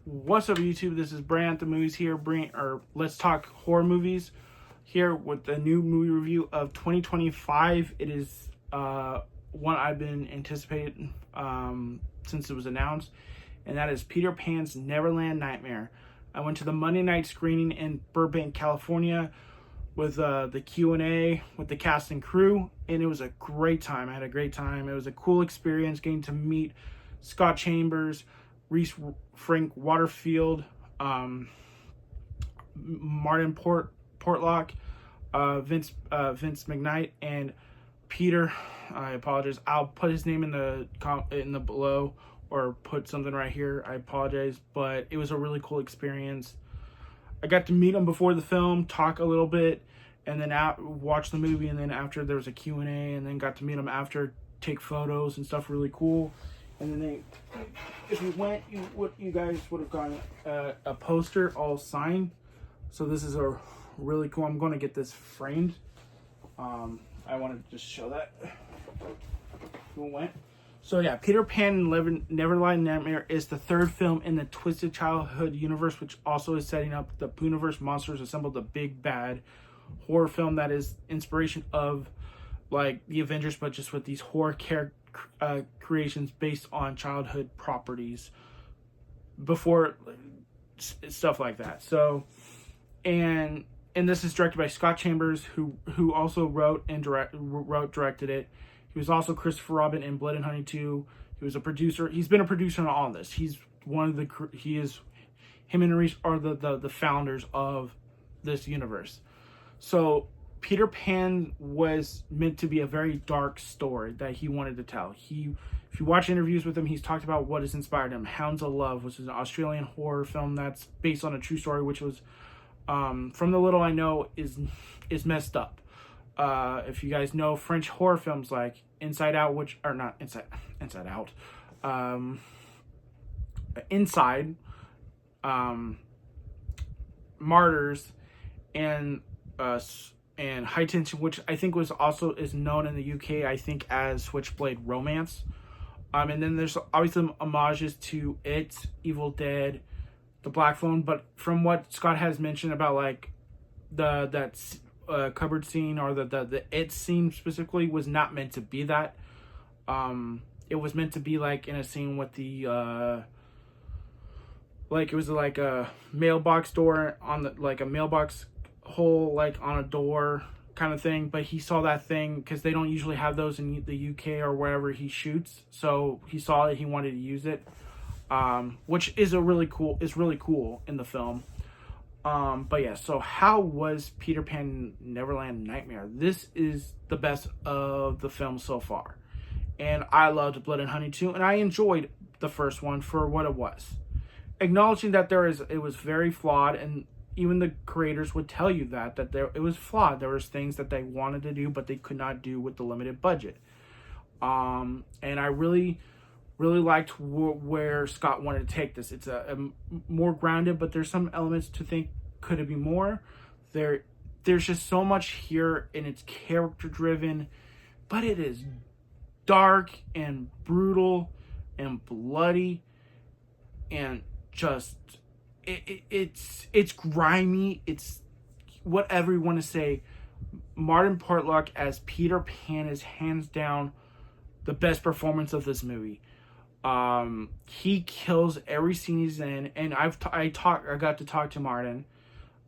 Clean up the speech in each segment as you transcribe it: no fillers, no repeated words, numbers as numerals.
What's up, YouTube? This is Brant the Movies here. Let's talk horror movies here with the new movie review of 2025. It is one I've been anticipating since it was announced, and that is Peter Pan's Neverland Nightmare. I went to the Monday night screening in Burbank, California, with the Q&A with the cast and crew, and it was a great time. I had a great time. It was a cool experience getting to meet Scott Chambers, Reese Frank Waterfield, Martin Portlock, Vince McKnight, and Peter. I apologize. I'll put his name in the below, or put something right here. I apologize, but it was a really cool experience. I got to meet him before the film, talk a little bit, and then watch the movie, and then after there was a Q&A, and then got to meet him after, take photos and stuff. Really cool. And then if you went, you guys would have gotten a poster all signed. So this is a really cool. I'm going to get this framed. I want to just show that. Who went? So yeah, Peter Pan and Neverland Nightmare is the third film in the Twisted Childhood universe, which also is setting up the Pooniverse Monsters Assemble, the big bad horror film that is inspiration of like the Avengers, but just with these horror creations based on childhood properties before, stuff like that. So and this is directed by Scott Chambers, who also wrote and directed it. He was also Christopher Robin in Blood and Honey 2. He was a producer. He's been a producer on all this. He's one of the him and Reese are the founders of this universe. So Peter Pan was meant to be a very dark story that he wanted to tell. If you watch interviews with him, he's talked about what has inspired him. Hounds of Love, which is an Australian horror film that's based on a true story, which was, from the little I know, is messed up. If you guys know French horror films like Inside Out, which are not Inside Out, Inside, Martyrs, and High Tension, which I think is known in the UK, I think, as Switchblade Romance. And then there's obviously homages to It, Evil Dead, The Black Phone. But from what Scott has mentioned about like that cupboard scene, or the It scene specifically, was not meant to be that. It was meant to be like in a scene with the like it was like a mailbox door on the like a mailbox hole like on a door kind of thing, but he saw that thing because they don't usually have those in the UK or wherever he shoots, so he saw it, he wanted to use it, which is really cool in the film. But yeah, so how was Peter Pan Neverland Nightmare? This is the best of the film so far, and I loved Blood and Honey 2, and I enjoyed the first one for what it was, acknowledging that it was very flawed, and even the creators would tell you that it was flawed. There was things that they wanted to do, but they could not do with the limited budget. And I really liked where Scott wanted to take this. It's a more grounded, but there's some elements to think, could it be more? There's just so much here, and it's character driven, but it is dark and brutal and bloody and just it's grimy. It's whatever you want to say. Martin Portlock as Peter Pan is hands down the best performance of this movie. He kills every scene he's in, and I got to talk to Martin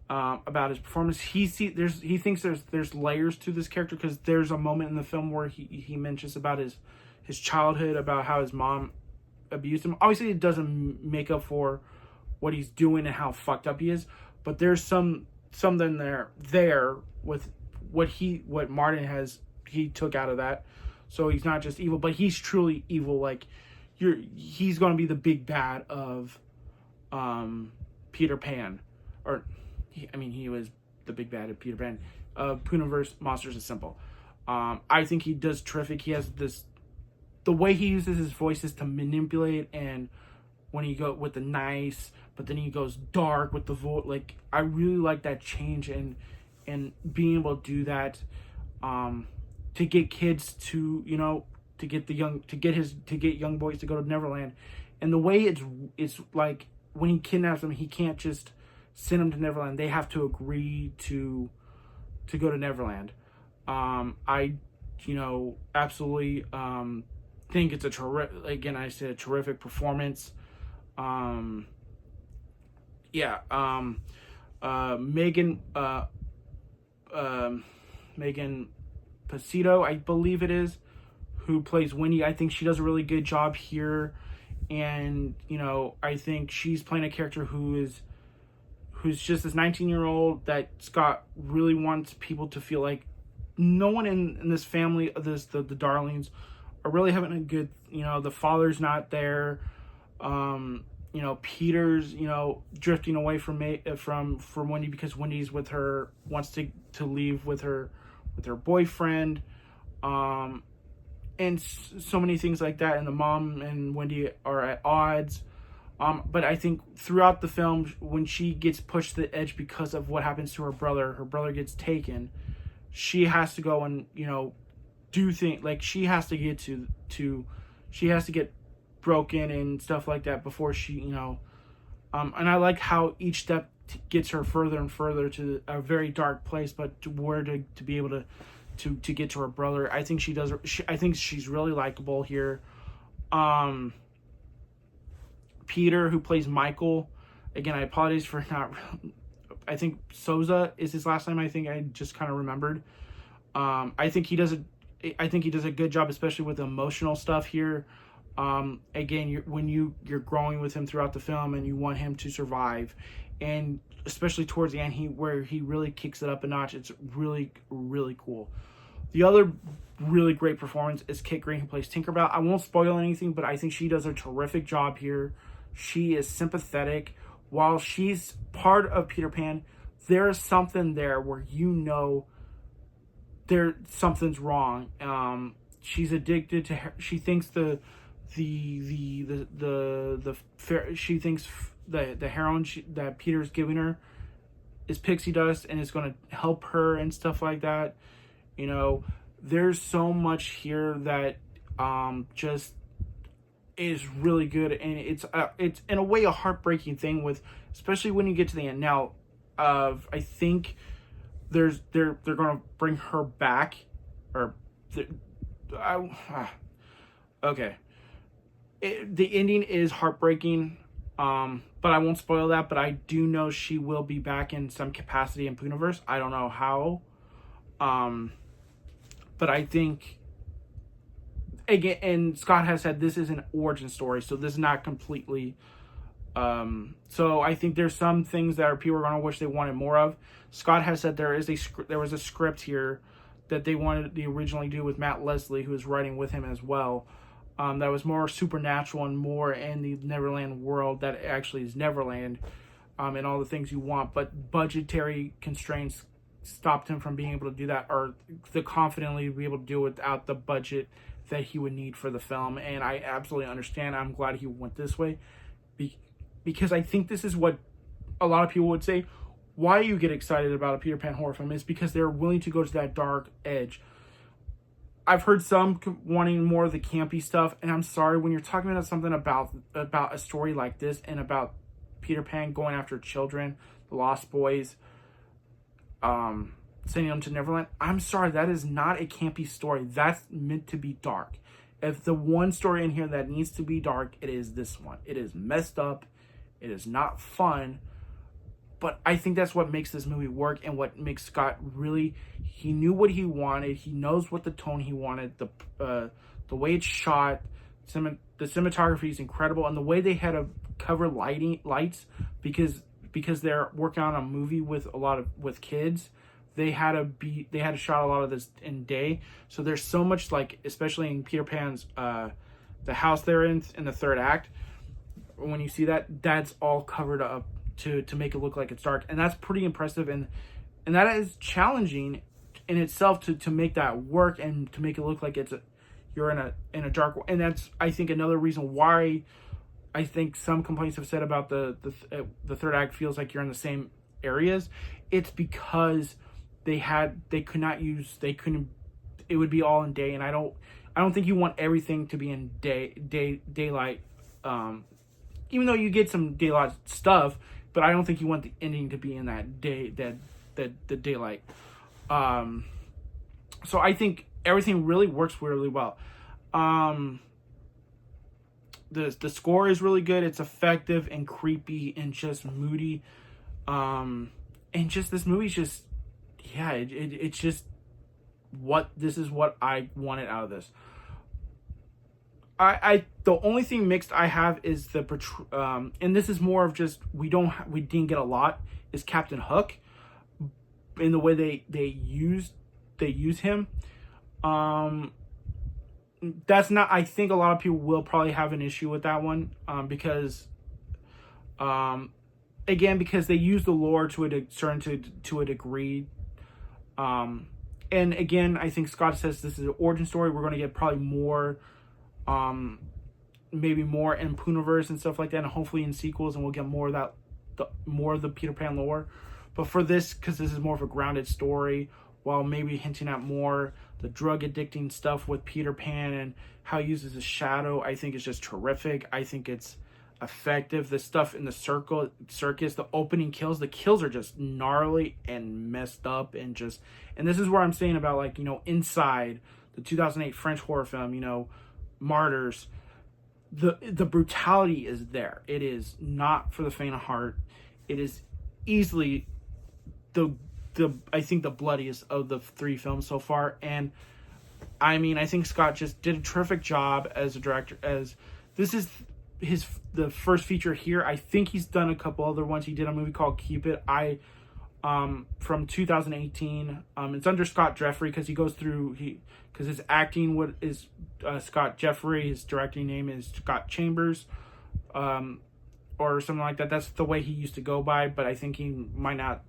about his performance. He thinks there's layers to this character, because there's a moment in the film where he mentions about his childhood, about how his mom abused him. Obviously, it doesn't make up for what he's doing and how fucked up he is, but there's something there with what Martin he took out of that. So he's not just evil, but he's truly evil. Like he's going to be the big bad of Peter Pan, he was the big bad of Peter Pan. Pooniverse Monsters Assemble. I think he does terrific. He has the way he uses his voice is to manipulate, and when he go with the nice, but then he goes dark with the voice. Like, I really like that change, and being able to do that, to get kids to, to get young boys to go to Neverland, and the way it's like when he kidnaps them, he can't just send them to Neverland. They have to agree to go to Neverland. I, absolutely think it's a terrific. Again, I said a terrific performance. Yeah. Megan. Megan Pasito, I believe it is, who plays Wendy. I think she does a really good job here, and I think she's playing a character who's just this 19-year-old that Scott really wants people to feel like no one in this family, the Darlings, are really having a good. The father's not there. Peter's drifting away from Wendy because Wendy's with her, wants to leave with her boyfriend, and so many things like that. And the mom and Wendy are at odds. But I think throughout the film, when she gets pushed to the edge because of what happens to her brother gets taken. She has to go and do things like she has to get she has to get broken and stuff like that before she and I like how each step gets her further and further to a very dark place, but to be able to get to her brother. I think I think she's really likable here. Peter, who plays Michael, again, I apologize for not. I think Souza is his last name. I think I just kind of remembered. I think he does a good job, especially with the emotional stuff here. Again, when you're growing with him throughout the film, and you want him to survive, and especially towards the end, where he really kicks it up a notch. It's really, really cool. The other really great performance is Kit Green, who plays Tinkerbell. I won't spoil anything, but I think she does a terrific job here. She is sympathetic. While she's part of Peter Pan, there's something there where something's wrong. She's addicted to her. She thinks the heroin that Peter's giving her is pixie dust and is going to help her and stuff like that. There's so much here that just is really good, and it's in a way a heartbreaking thing, especially when you get to the end. Now, I think they're going to bring her back, okay. The ending is heartbreaking, but I won't spoil that. But I do know she will be back in some capacity in Pooniverse. I don't know how, but I think, again, and Scott has said this is an origin story, so this is not completely. So I think there's some things that people are going to wish they wanted more of. Scott has said there was a script here that they wanted to originally do with Matt Leslie, who is writing with him as well. That was more supernatural and more in the Neverland world that actually is Neverland, and all the things you want. But budgetary constraints stopped him from being able to do that, or to confidently be able to do it without the budget that he would need for the film. And I absolutely understand. I'm glad he went this way, because I think this is what a lot of people would say. Why you get excited about a Peter Pan horror film is because they're willing to go to that dark edge. I've heard some wanting more of the campy stuff, and I'm sorry, when you're talking about something about a story like this, and about Peter Pan going after children, the Lost Boys, sending them to Neverland, I'm sorry, that is not a campy story. That's meant to be dark. If the one story in here that needs to be dark, it is this one. It is messed up. It is not fun. But I think that's what makes this movie work, and what makes Scott really, he knew what he wanted. He knows what the tone he wanted. The way it's shot, the cinematography is incredible, and the way they had to cover lights because they're working on a movie with kids. They had to shot a lot of this in day. So there's so much, like, especially in Peter Pan's the house they're in the third act. When you see that's all covered up to make it look like it's dark, and that's pretty impressive, and that is challenging in itself to make that work and to make it look like you're in a dark, and that's, I think, another reason why I think some complaints have said about the third act feels like you're in the same areas. It's because it would be all in day, and I don't think you want everything to be in daylight even though you get some daylight stuff, but I don't think you want the ending to be in that the daylight. So I think everything really works really well. The score is really good. It's effective and creepy and just moody. And just this movie's just, yeah, it's just this is what I wanted out of this. I the only thing mixed I have is and this is more of just we didn't get a lot, is Captain Hook in the way they use him. That's not, I think a lot of people will probably have an issue with that one, because again, because they use the lore to a degree. And again, I think Scott says this is an origin story. We're going to get probably more, maybe more in Poonaverse and stuff like that, and hopefully in sequels, and we'll get more of that, more of the Peter Pan lore. But for this, because this is more of a grounded story, while maybe hinting at more the drug addicting stuff with Peter Pan and how he uses his shadow, I think is just terrific. I think it's effective. The stuff in the circus, the opening kills, the kills are just gnarly and messed up, and this is where I'm saying about, like, Inside, the 2008 French horror film, Martyrs, the brutality is there. It is not for the faint of heart. It is easily I think the bloodiest of the 3 films so far. And I mean, I think Scott just did a terrific job as a director, as this is the first feature here. I think he's done a couple other ones. He did a movie called Keep It, from 2018. It's under Scott Jeffrey, because he goes through, because his acting is Scott Jeffrey, his directing name is Scott Chambers, or something like that. That's the way he used to go by, but I think he might not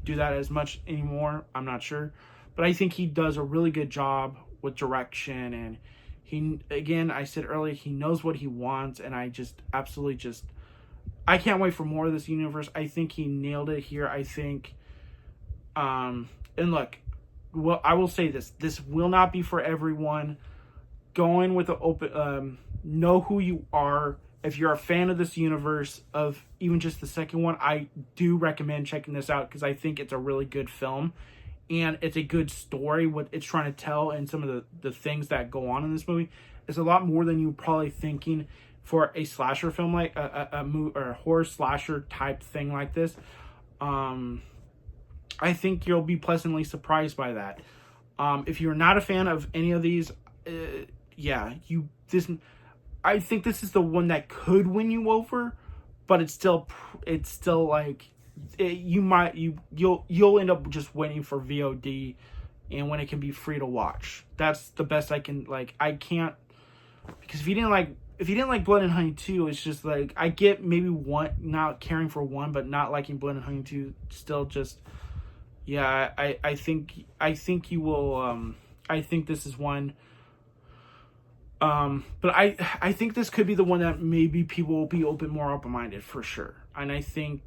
do that as much anymore. I'm not sure, but I think he does a really good job with direction, and he, again, I said earlier, he knows what he wants, and I just absolutely I can't wait for more of this universe. I think he nailed it here. I think, and look, well, I will say this will not be for everyone. Go in with an open, know who you are. If you're a fan of this universe, of even just the second one, I do recommend checking this out, because I think it's a really good film, and it's a good story, what it's trying to tell, and some of the things that go on in this movie is a lot more than you're probably thinking for a slasher film, like a horror slasher type thing like this. I think you'll be pleasantly surprised by that. If you're not a fan of any of these, I think this is the one that could win you over, but it's still like, you'll end up just waiting for VOD, and when it can be free to watch. That's the best I can, I can't, because if you didn't like Blood and Honey 2, it's just like, I get maybe one, not caring for one, but not liking Blood and Honey 2, still just, yeah, I think you will, I think this is one. But I think this could be the one that maybe people will be more open-minded, for sure. And I think,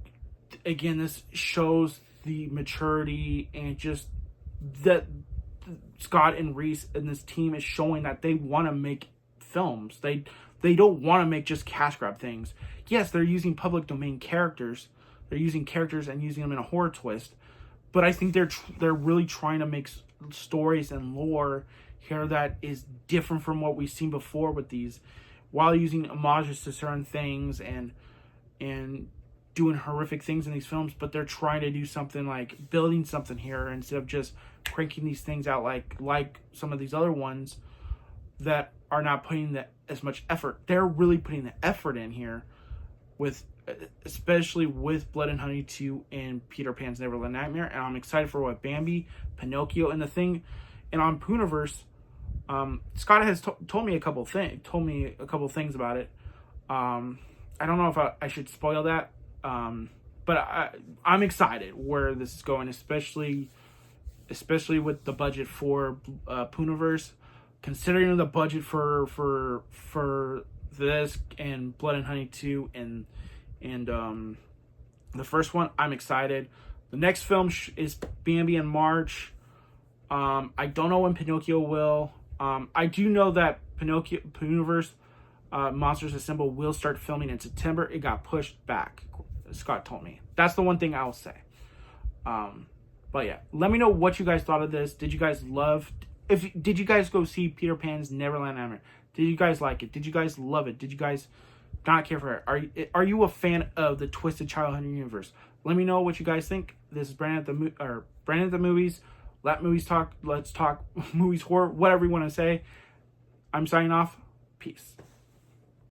again, this shows the maturity, and just that Scott and Reese and this team is showing that they want to make films. They don't want to make just cash grab things. Yes, they're using public domain characters. They're using characters and using them in a horror twist. But I think they're really trying to make stories and lore here that is different from what we've seen before with these, while using homages to certain things and doing horrific things in these films. But they're trying to do something, like building something here, instead of just cranking these things out like some of these other ones that are not putting as much effort. They're really putting the effort in here, especially with Blood and Honey 2 and Peter Pan's Neverland Nightmare. And I'm excited for what Bambi, Pinocchio, and the thing. And on Poonaverse, Scott has told me a couple things about it. I don't know if I should spoil that, but I'm excited where this is going, especially with the budget for Poonaverse, considering the budget for this and Blood and Honey 2 and the first one. I'm excited. The next film is Bambi in March. I don't know when Pinocchio will. I do know that Poonaverse Monsters Assemble will start filming in September. It got pushed back. Scott told me. That's the one thing I will say. But yeah, let me know what you guys thought of this. Did you guys love? Did you guys go see Peter Pan's Neverland Nightmare? Did you guys like it? Did you guys love it? Did you guys not care for it? Are you a fan of the Twisted Childhood universe? Let me know what you guys think. This is Brandon at the Movies. Let movies talk. Let's talk movies, horror, whatever you want to say. I'm signing off. Peace.